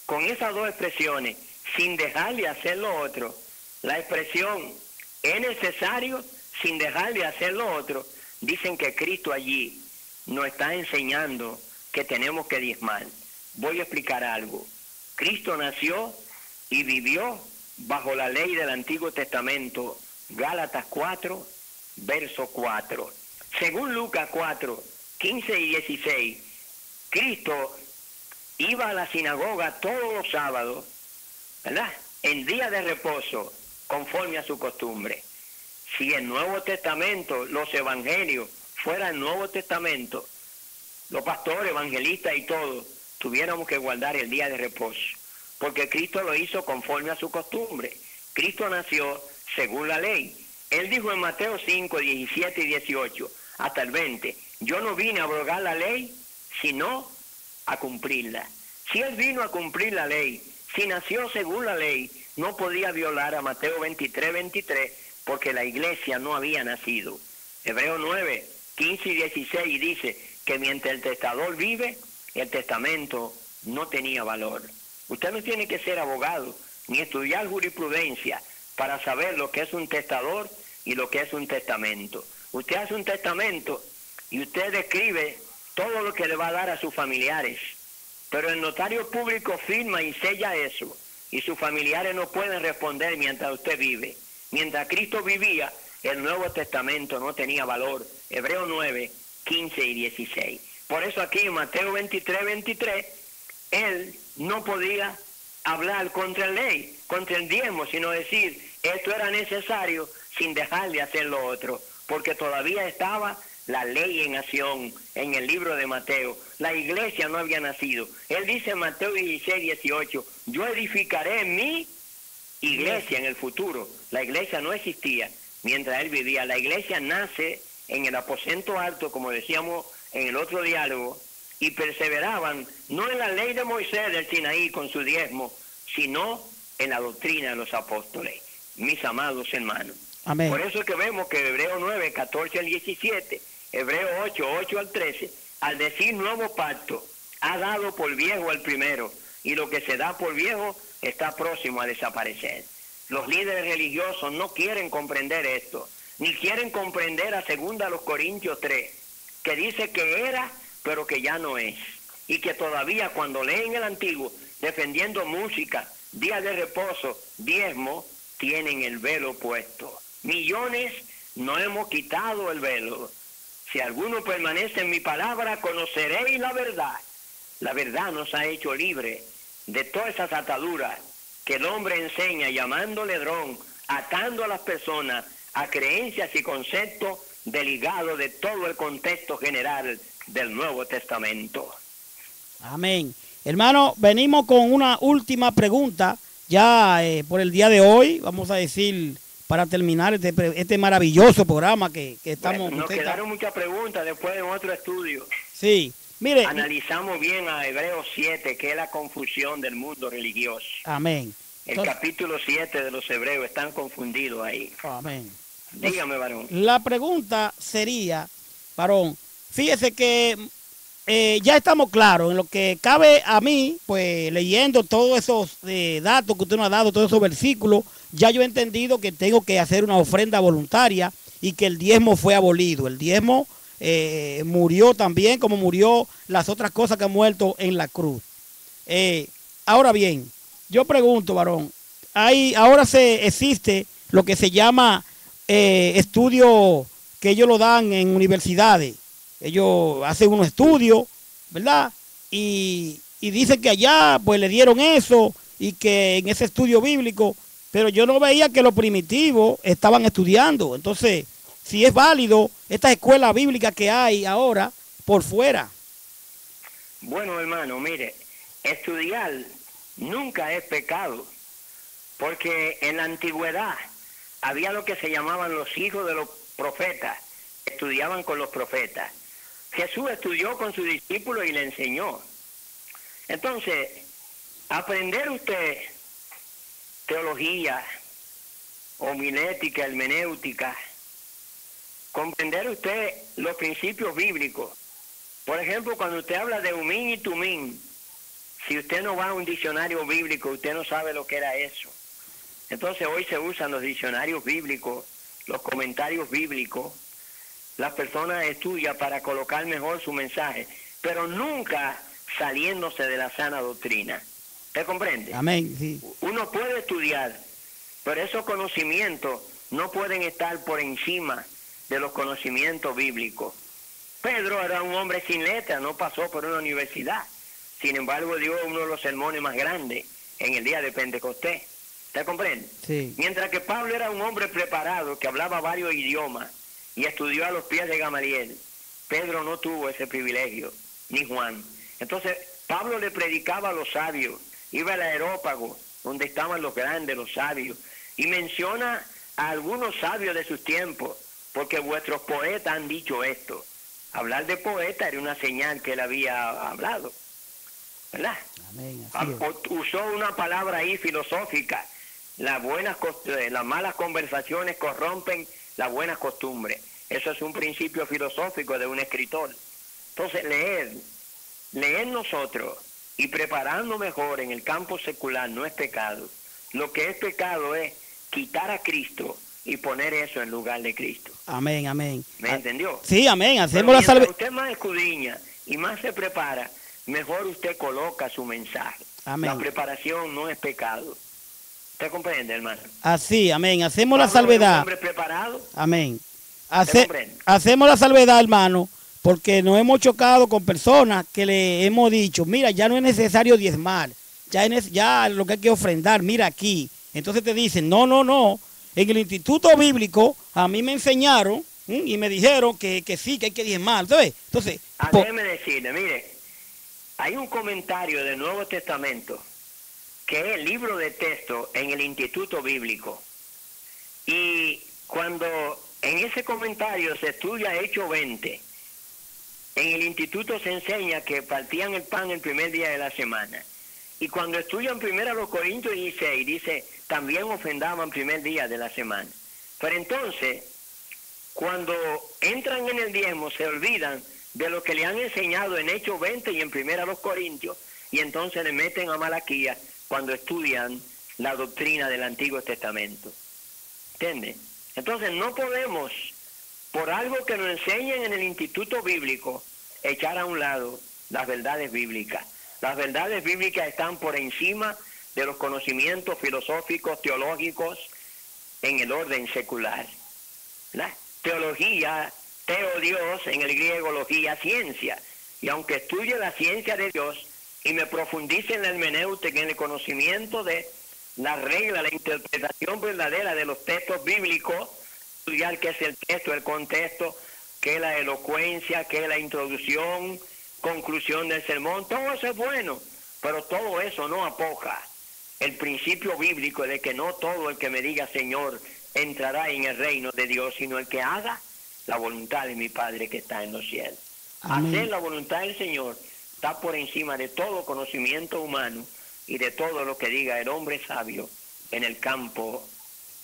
con esas dos expresiones, sin dejar de hacer lo otro, la expresión es necesario sin dejar de hacer lo otro, dicen que Cristo allí nos está enseñando que tenemos que diezmar. Voy a explicar algo. Cristo nació y vivió bajo la ley del Antiguo Testamento, Gálatas 4, verso 4. Según Lucas 4, 15 y 16, Cristo iba a la sinagoga todos los sábados, ¿verdad?, en día de reposo, conforme a su costumbre. Si el Nuevo Testamento, los evangelios, fuera el Nuevo Testamento, los pastores, evangelistas y todos, tuviéramos que guardar el día de reposo, porque Cristo lo hizo conforme a su costumbre. Cristo nació según la ley. Él dijo en Mateo 5, 17 y 18, hasta el 20, yo no vine a abrogar la ley, sino a cumplirla. Si él vino a cumplir la ley, si nació según la ley, no podía violar a Mateo 23, 23, porque la iglesia no había nacido. Hebreo 9, 15 y 16 dice que mientras el testador vive, el testamento no tenía valor. Usted no tiene que ser abogado ni estudiar jurisprudencia para saber lo que es un testador y lo que es un testamento. Usted hace un testamento y usted describe todo lo que le va a dar a sus familiares, pero el notario público firma y sella eso, y sus familiares no pueden responder mientras usted vive. Mientras Cristo vivía, el Nuevo Testamento no tenía valor. Hebreo 9, 15 y 16. Por eso aquí en Mateo 23, 23, él no podía hablar contra la ley, contra el diezmo, sino decir, esto era necesario sin dejar de hacer lo otro, porque todavía estaba la ley en acción en el libro de Mateo. La iglesia no había nacido. Él dice en Mateo 16, 18, yo edificaré mi iglesia en el futuro. La iglesia no existía mientras él vivía. La iglesia nace en el aposento alto, como decíamos en el otro diálogo, y perseveraban no en la ley de Moisés del Sinaí con su diezmo, sino en la doctrina de los apóstoles. Mis amados hermanos. Amén. Por eso es que vemos que Hebreo 9, 14 al 17, Hebreo 8, 8 al 13, al decir nuevo pacto, ha dado por viejo al primero, y lo que se da por viejo está próximo a desaparecer. Los líderes religiosos no quieren comprender esto, ni quieren comprender a 2 Corintios 3, que dice que era, pero que ya no es. Y que todavía cuando leen el Antiguo, defendiendo música, día de reposo, diezmo, tienen el velo puesto. Millones no hemos quitado el velo. Si alguno permanece en mi palabra, conoceréis la verdad. La verdad nos ha hecho libre de todas esas ataduras que el hombre enseña llamando ladrón, atando a las personas a creencias y conceptos desligados de todo el contexto general del Nuevo Testamento. Amén. Hermano, venimos con una última pregunta ya por el día de hoy, vamos a decir, para terminar este maravilloso programa que estamos... Bueno, nos quedaron muchas preguntas después en otro estudio. Sí, mire... Analizamos bien a Hebreos 7, que es la confusión del mundo religioso. Amén. Entonces, capítulo 7 de los Hebreos, están confundidos ahí. Amén. Dígame, varón. La pregunta sería, varón, fíjese que ya estamos claros en lo que cabe a mí, pues leyendo todos esos datos que usted nos ha dado, todos esos versículos, ya yo he entendido que tengo que hacer una ofrenda voluntaria y que el diezmo fue abolido. El diezmo murió también como murió las otras cosas que han muerto en la cruz. Ahora bien, yo pregunto, varón, ahora existe lo que se llama estudio que ellos lo dan en universidades. Ellos hacen unos estudios, ¿verdad? Y dicen que allá pues le dieron eso y que en ese estudio bíblico, pero yo no veía que los primitivos estaban estudiando. Entonces, si es válido esta escuela bíblica que hay ahora por fuera. Bueno, hermano, mire, estudiar nunca es pecado, porque en la antigüedad había lo que se llamaban los hijos de los profetas, estudiaban con los profetas. Jesús estudió con sus discípulos y le enseñó. Entonces, aprender usted teología, homilética, hermenéutica, comprender usted los principios bíblicos. Por ejemplo, cuando usted habla de umín y tumín, si usted no va a un diccionario bíblico, usted no sabe lo que era eso. Entonces hoy se usan los diccionarios bíblicos, los comentarios bíblicos. Las personas estudian para colocar mejor su mensaje, pero nunca saliéndose de la sana doctrina. ¿Usted comprende? Amén, sí. Uno puede estudiar, pero esos conocimientos no pueden estar por encima de los conocimientos bíblicos. Pedro era un hombre sin letra, no pasó por una universidad. Sin embargo, dio uno de los sermones más grandes en el día de Pentecostés. ¿Usted comprende? Sí. Mientras que Pablo era un hombre preparado que hablaba varios idiomas y estudió a los pies de Gamaliel, Pedro no tuvo ese privilegio, ni Juan. Entonces, Pablo le predicaba a los sabios, iba al Areópago, donde estaban los grandes, los sabios, y menciona a algunos sabios de sus tiempos, porque vuestros poetas han dicho esto. Hablar de poeta era una señal que él había hablado, ¿verdad? Amén, Usó una palabra ahí filosófica. Las malas conversaciones corrompen las buenas costumbres. Eso es un principio filosófico de un escritor. Entonces, leer nosotros y prepararnos mejor en el campo secular no es pecado. Lo que es pecado es quitar a Cristo y poner eso en lugar de Cristo. Amén, amén. ¿Me entendió? Sí, amén. Hacemos la salvación. Usted más escudriña y más se prepara, mejor usted coloca su mensaje. Amén. La preparación no es pecado. ¿Usted comprende, hermano? Así, amén. Hacemos la Pablo era salvedad. un hombre preparado. Amén. comprende? Hacemos la salvedad, hermano, porque nos hemos chocado con personas que le hemos dicho, mira, ya no es necesario diezmar, ya lo que hay que ofrendar, mira aquí. Entonces te dicen, no. En el instituto bíblico a mí me enseñaron y me dijeron que sí, que hay que diezmar. ¿Sabes? Entonces, déjeme decirle, mire, hay un comentario del Nuevo Testamento que es el libro de texto en el instituto bíblico. Y cuando en ese comentario se estudia Hechos 20, en el instituto se enseña que partían el pan el primer día de la semana. Y cuando estudian 1 Corintios 16, dice, también ofrendaban primer día de la semana. Pero entonces, cuando entran en el diezmo, se olvidan de lo que le han enseñado en Hechos 20 y en 1 Corintios, y entonces le meten a Malaquías cuando estudian la doctrina del Antiguo Testamento. ¿Entiende? Entonces no podemos, por algo que nos enseñen en el Instituto Bíblico, echar a un lado las verdades bíblicas. Las verdades bíblicas están por encima de los conocimientos filosóficos, teológicos, en el orden secular. La teología, teo Dios, en el griego logía, ciencia. Y aunque estudie la ciencia de Dios y me profundice en la hermenéutica, en el conocimiento de la regla, la interpretación verdadera de los textos bíblicos, estudiar qué es el texto, el contexto, qué es la elocuencia, qué es la introducción, conclusión del sermón, todo eso es bueno, pero todo eso no apoja el principio bíblico de que no todo el que me diga Señor entrará en el reino de Dios, sino el que haga la voluntad de mi Padre que está en los cielos. Amén. Hacer la voluntad del Señor está por encima de todo conocimiento humano y de todo lo que diga el hombre sabio en el campo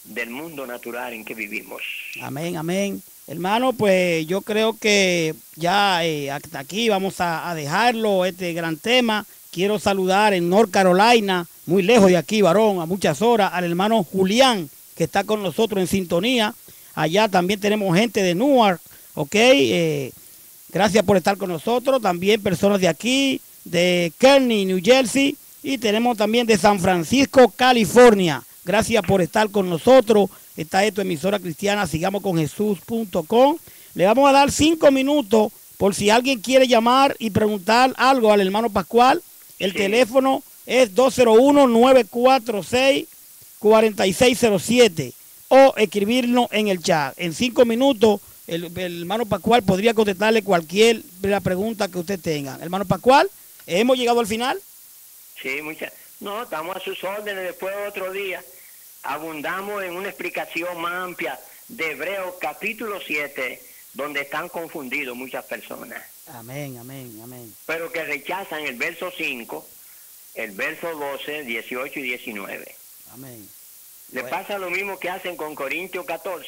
del mundo natural en que vivimos. Amén, amén. Hermano, pues yo creo que ya hasta aquí vamos a dejarlo, este gran tema. Quiero saludar en North Carolina, muy lejos de aquí, varón, a muchas horas, al hermano Julián, que está con nosotros en sintonía. Allá también tenemos gente de Newark, ¿ok? Gracias por estar con nosotros. También personas de aquí, de Kearney, New Jersey, y tenemos también de San Francisco, California. Gracias por estar con nosotros. Está esto, emisora cristiana, sigamoconjesús.com. Le vamos a dar 5 minutos por si alguien quiere llamar y preguntar algo al hermano Pascual. El teléfono es 201-946-4607 o escribirnos en el chat. En 5 minutos el hermano Pascual podría contestarle cualquier pregunta que usted tenga. Hermano Pascual, ¿hemos llegado al final? Sí, no, estamos a sus órdenes. Después de otro día abundamos en una explicación más amplia de Hebreos capítulo 7, donde están confundidos muchas personas. Amén, amén, amén. Pero que rechazan el verso 5, el verso 12, 18 y 19. Amén. Le pasa lo mismo que hacen con Corintios 14,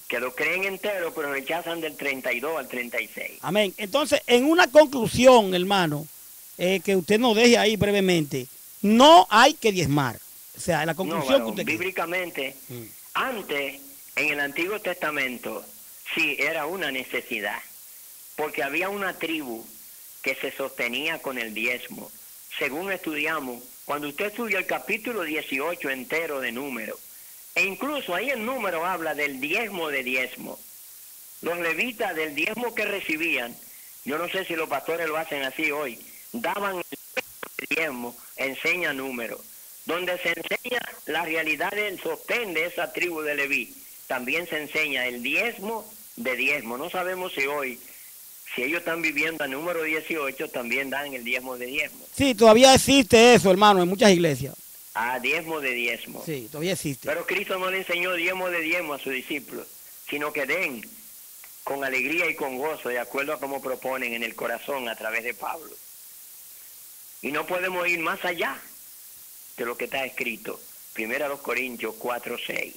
que lo creen entero, pero rechazan del 32 al 36. Amén. Entonces, en una conclusión, hermano, que usted nos deje ahí brevemente, no hay que diezmar. O sea, la conclusión que usted bíblicamente, antes, en el Antiguo Testamento, sí, era una necesidad, porque había una tribu que se sostenía con el diezmo. Según estudiamos, cuando usted estudia el capítulo 18 entero de Números, e incluso ahí el Número habla del diezmo de diezmo. Los levitas del diezmo que recibían, yo no sé si los pastores lo hacen así hoy, daban el diezmo, enseña Números, donde se enseña la realidad del sostén de esa tribu de Leví. También se enseña el diezmo de diezmo. No sabemos si hoy, si ellos están viviendo a Número 18, también dan el diezmo de diezmo. Sí, todavía existe eso, hermano, en muchas iglesias. Ah, diezmo de diezmo. Sí, todavía existe. Pero Cristo no le enseñó diezmo de diezmo a sus discípulos, sino que den con alegría y con gozo, de acuerdo a como proponen en el corazón a través de Pablo. Y no podemos ir más allá de lo que está escrito. 1 Corintios 4:6.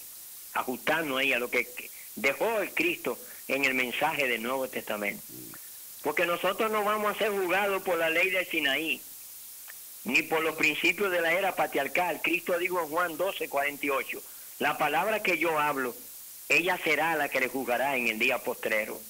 Ajustarnos ahí a lo que dejó el Cristo en el mensaje del Nuevo Testamento. Porque nosotros no vamos a ser juzgados por la ley del Sinaí, ni por los principios de la era patriarcal. Cristo dijo en Juan 12:48, la palabra que yo hablo, ella será la que le juzgará en el día postrero.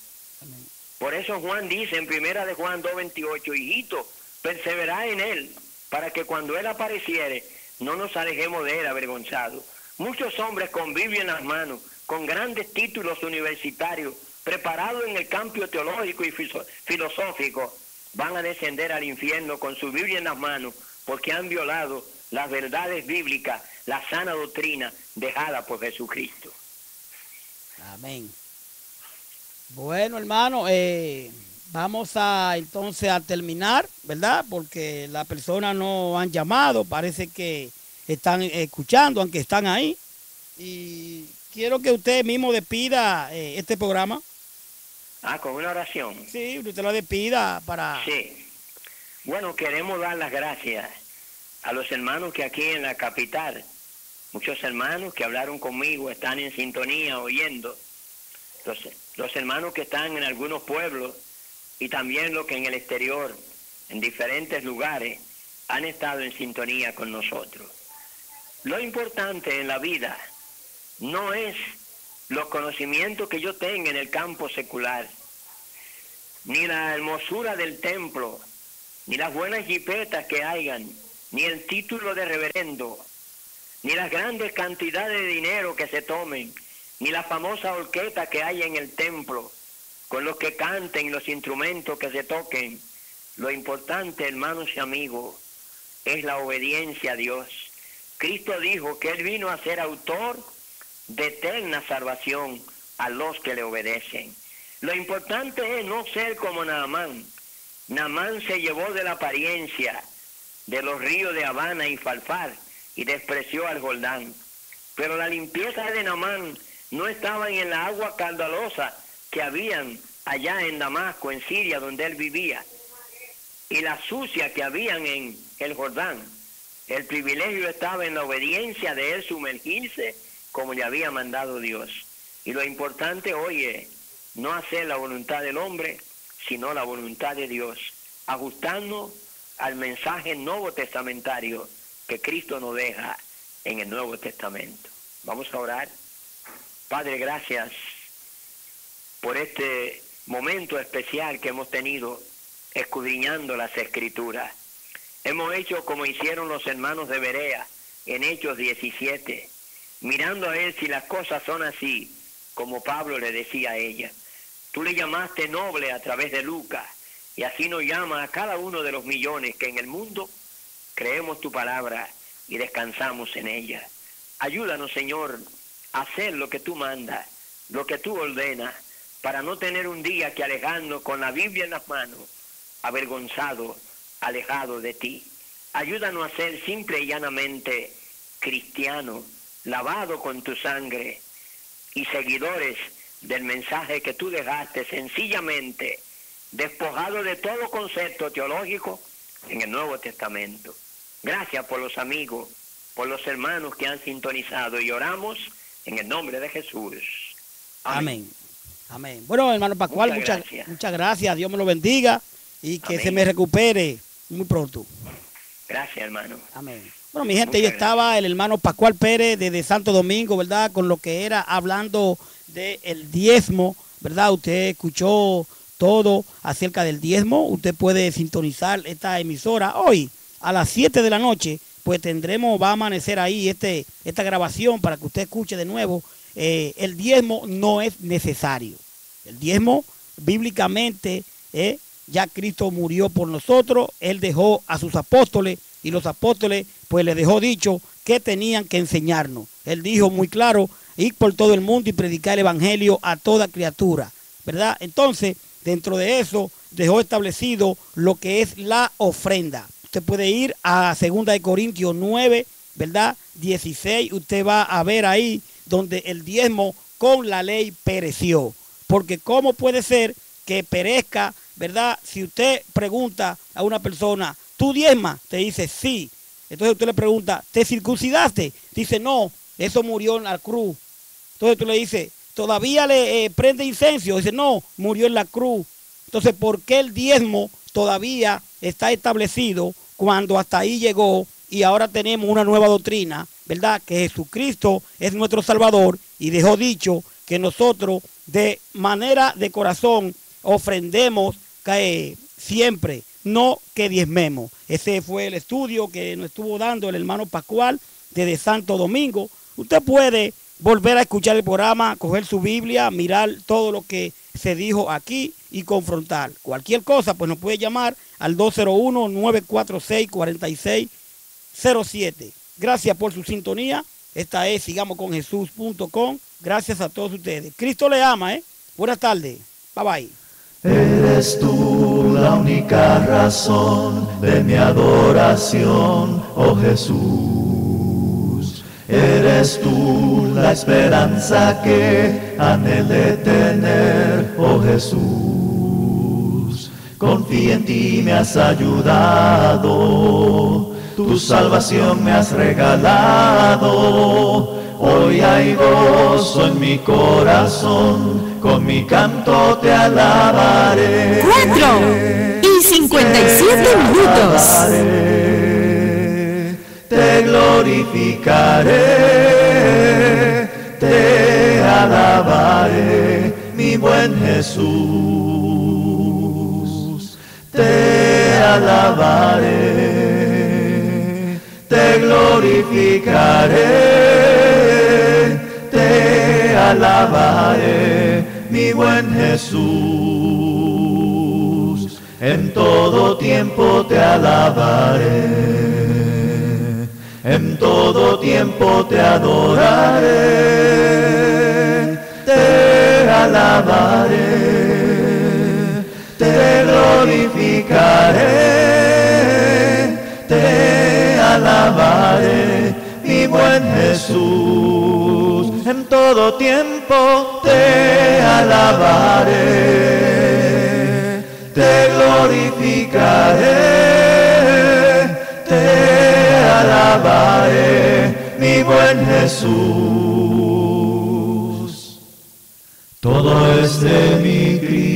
Amén. Por eso Juan dice en 1 de Juan 2:28, hijito, perseverad en él, para que cuando él apareciere, no nos alejemos de él avergonzados. Muchos hombres con Biblia en las manos, con grandes títulos universitarios, preparados en el campo teológico y filosófico, van a descender al infierno con su Biblia en las manos, porque han violado las verdades bíblicas, la sana doctrina dejada por Jesucristo. Amén. Bueno, hermano, vamos a entonces a terminar, ¿verdad? Porque las personas no han llamado, parece que están escuchando, aunque están ahí. Y quiero que usted mismo despida este programa. Ah, con una oración. Sí, usted lo despida para... Sí. Bueno, queremos dar las gracias a los hermanos que aquí en la capital, muchos hermanos que hablaron conmigo, están en sintonía, oyendo. Los hermanos que están en algunos pueblos y también los que en el exterior, en diferentes lugares, han estado en sintonía con nosotros. Lo importante en la vida no es los conocimientos que yo tenga en el campo secular, ni la hermosura del templo, ni las buenas jipetas que hayan, ni el título de reverendo, ni las grandes cantidades de dinero que se tomen, ni la famosa orquesta que hay en el templo, con los que canten, los instrumentos que se toquen. Lo importante, hermanos y amigos, es la obediencia a Dios. Cristo dijo que Él vino a ser autor de eterna salvación a los que le obedecen. Lo importante es no ser como Naamán. Naamán se llevó de la apariencia de los ríos de Habana y Farfar y despreció al Jordán. Pero la limpieza de Naamán no estaba en la agua caudalosa que habían allá en Damasco, en Siria, donde él vivía, y la sucia que habían en el Jordán. El privilegio estaba en la obediencia de él sumergirse como le había mandado Dios. Y lo importante hoy es no hacer la voluntad del hombre, sino la voluntad de Dios, ajustando al mensaje nuevo testamentario que Cristo nos deja en el Nuevo Testamento. Vamos a orar. Padre, gracias por este momento especial que hemos tenido escudriñando las Escrituras. Hemos hecho como hicieron los hermanos de Berea en Hechos 17, mirando a ver si las cosas son así, como Pablo le decía a ella. Tú le llamaste noble a través de Lucas, y así nos llama a cada uno de los millones que en el mundo creemos tu palabra y descansamos en ella. Ayúdanos, Señor, a hacer lo que tú mandas, lo que tú ordenas, para no tener un día que alejarnos con la Biblia en las manos, avergonzado, alejado de ti. Ayúdanos a ser simple y llanamente cristianos, lavados con tu sangre y seguidores del mensaje que tú dejaste, sencillamente despojado de todo concepto teológico en el Nuevo Testamento. Gracias por los amigos, por los hermanos que han sintonizado, y oramos en el nombre de Jesús. Amén. Amén. Bueno, hermano Pascual, muchas gracias. Dios me lo bendiga y que se me recupere muy pronto. Gracias, hermano. Amén. Bueno, mi gente, yo estaba el hermano Pascual Pérez desde Santo Domingo, ¿verdad? Con lo que era hablando del diezmo, ¿verdad? Usted escuchó todo acerca del diezmo. Usted puede sintonizar esta emisora hoy a las 7 de la noche, pues va a amanecer ahí esta grabación para que usted escuche de nuevo. El diezmo no es necesario. El diezmo, bíblicamente, ya Cristo murió por nosotros. Él dejó a sus apóstoles, y los apóstoles pues les dejó dicho que tenían que enseñarnos. Él dijo muy claro: ir por todo el mundo y predicar el evangelio a toda criatura, ¿verdad? Entonces, dentro de eso dejó establecido lo que es la ofrenda. Usted puede ir a 2 Corintios 9, ¿verdad? 16, usted va a ver ahí donde el diezmo con la ley pereció. Porque ¿cómo puede ser que perezca, verdad? Si usted pregunta a una persona, ¿tú diezmas? Te dice sí. Entonces usted le pregunta, ¿te circuncidaste? Dice no, eso murió en la cruz. Entonces tú le dices, ¿todavía le prende incenso? Dice no, murió en la cruz. Entonces, ¿por qué el diezmo todavía está establecido cuando hasta ahí llegó y ahora tenemos una nueva doctrina, ¿verdad? Que Jesucristo es nuestro Salvador y dejó dicho que nosotros de manera de corazón ofrendemos siempre, no que diezmemos. Ese fue el estudio que nos estuvo dando el hermano Pascual desde Santo Domingo. Usted puede volver a escuchar el programa, coger su Biblia, mirar todo lo que se dijo aquí y confrontar. Cualquier cosa, pues nos puede llamar al 201-946-4607. Gracias por su sintonía. Esta es sigamosconjesús.com. Gracias a todos ustedes. Cristo le ama, Buenas tardes. Bye bye. Eres tú la única razón de mi adoración, oh Jesús. Eres tú la esperanza que anhelé tener, oh Jesús. Confía en ti, me has ayudado, tu salvación me has regalado. Hoy hay gozo en mi corazón, con mi canto te alabaré. 4:57 minutos. te glorificaré, te alabaré, mi buen Jesús, te alabaré, te glorificaré, te alabaré, mi buen Jesús, en todo tiempo te alabaré, en todo tiempo te adoraré, te alabaré, te glorificaré, te alabaré, mi buen Jesús, en todo tiempo te alabaré, te glorificaré, te alabaré, mi buen Jesús. Todo es de mi Cristo.